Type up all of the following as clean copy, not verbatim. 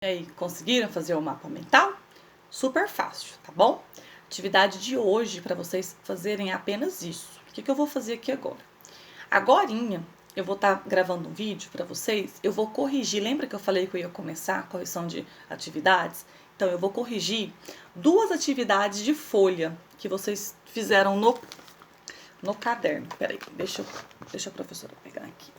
E aí, conseguiram fazer o mapa mental? Super fácil, tá bom? Atividade de hoje para vocês fazerem apenas isso. O que eu vou fazer aqui agora? Agorinha, eu vou estar gravando um vídeo para vocês. Eu vou corrigir. Lembra que eu falei que eu ia começar a correção de atividades? Então, eu vou corrigir 2 atividades de folha que vocês fizeram no caderno. Peraí, deixa a professora pegar aqui.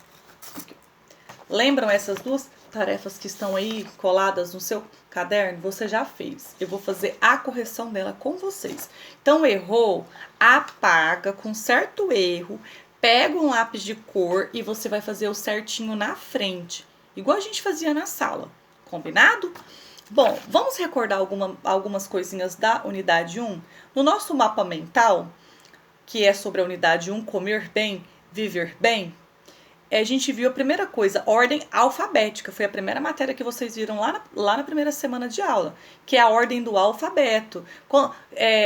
Lembram essas 2 tarefas que estão aí coladas no seu caderno? Você já fez. Eu vou fazer a correção dela com vocês. Então, errou, apaga com certo erro, pega um lápis de cor e você vai fazer o certinho na frente, igual a gente fazia na sala. Combinado? Bom, vamos recordar algumas coisinhas da unidade 1? No nosso mapa mental, que é sobre a unidade 1, comer bem, viver bem, a gente viu a primeira coisa, ordem alfabética. Foi a primeira matéria que vocês viram lá na primeira semana de aula, que é a ordem do alfabeto.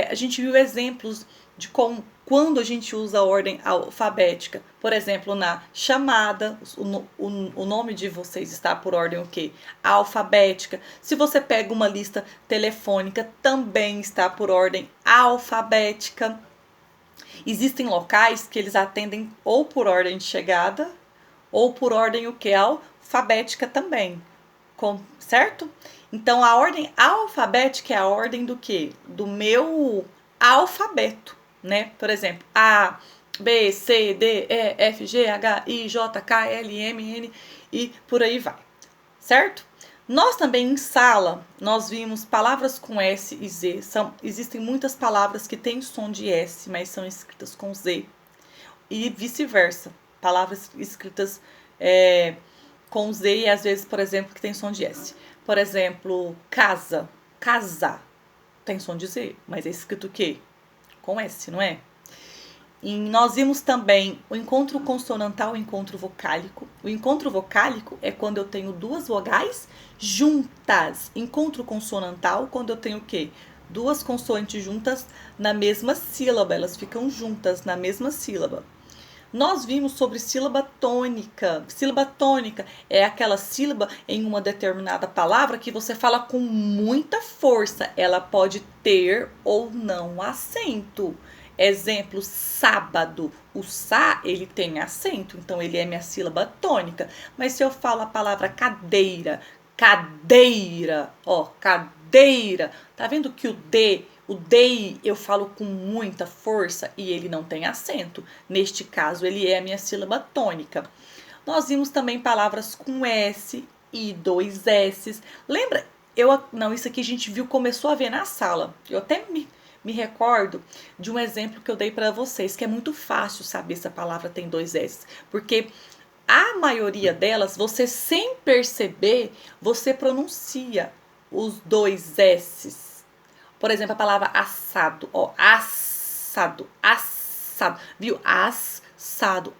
A gente viu exemplos de quando a gente usa a ordem alfabética. Por exemplo, na chamada, o nome de vocês está por ordem o quê? Alfabética. Se você pega uma lista telefônica, também está por ordem alfabética. Existem locais que eles atendem ou por ordem de chegada, ou por ordem o que? Alfabética também, certo? Então, a ordem alfabética é a ordem do quê? Do meu alfabeto, né? Por exemplo, A, B, C, D, E, F, G, H, I, J, K, L, M, N e por aí vai, certo? Nós também em sala, nós vimos palavras com S e Z. Existem muitas palavras que têm som de S, mas são escritas com Z. E vice-versa. Palavras escritas com Z e às vezes, por exemplo, que tem som de S. Por exemplo, casa, casar. Tem som de Z, mas é escrito o quê? Com S, não é? E nós vimos também o encontro consonantal e o encontro vocálico. O encontro vocálico é quando eu tenho 2 vogais juntas. Encontro consonantal, quando eu tenho o quê? 2 consoantes juntas na mesma sílaba. Elas ficam juntas na mesma sílaba. Nós vimos sobre sílaba tônica. Sílaba tônica é aquela sílaba em uma determinada palavra que você fala com muita força. Ela pode ter ou não acento. Exemplo, sábado. O sá, ele tem acento, então ele é minha sílaba tônica. Mas se eu falo a palavra cadeira, cadeira, ó, cadeira. Tá vendo que o D eu falo com muita força e ele não tem acento. Neste caso, ele é a minha sílaba tônica. Nós vimos também palavras com S e 2 S's. Lembra? Não, isso aqui a gente viu, começou a ver na sala. Eu até me recordo de um exemplo que eu dei para vocês, que é muito fácil saber se a palavra tem 2 S's. Porque a maioria delas, você sem perceber, você pronuncia os 2 S's. Por exemplo, a palavra assado, ó, assado, assado, viu? Assado,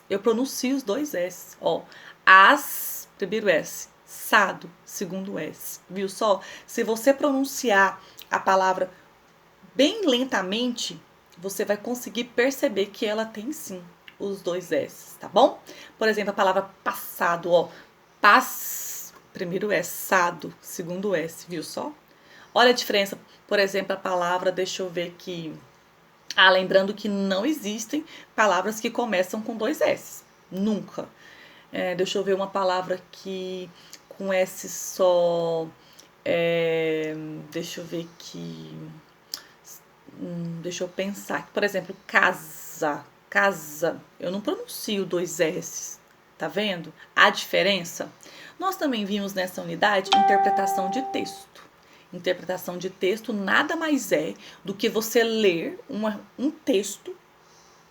eu pronuncio os 2 S, ó, primeiro S, sado, segundo S, viu só? Se você pronunciar a palavra bem lentamente, você vai conseguir perceber que ela tem sim os 2 S, tá bom? Por exemplo, a palavra passado, ó, primeiro S, sado, segundo S, viu só? Olha a diferença, por exemplo, a palavra, deixa eu ver aqui. Lembrando que não existem palavras que começam com 2 S. Nunca. Deixa eu ver uma palavra aqui com S só. Deixa eu ver aqui. Deixa eu pensar. Por exemplo, casa. Casa. Eu não pronuncio 2 S. Tá vendo? A diferença? Nós também vimos nessa unidade interpretação de texto. Interpretação de texto nada mais é do que você ler um texto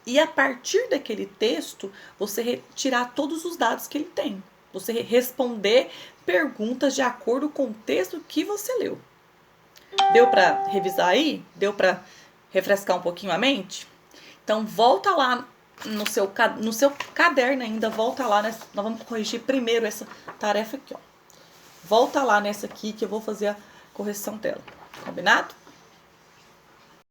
e a partir daquele texto você retirar todos os dados que ele tem. Você responder perguntas de acordo com o texto que você leu. Deu para revisar aí? Deu para refrescar um pouquinho a mente? Então volta lá no seu caderno ainda, volta lá. Nós vamos corrigir primeiro essa tarefa aqui, ó. Volta lá nessa aqui que eu vou fazer a correção dela, combinado?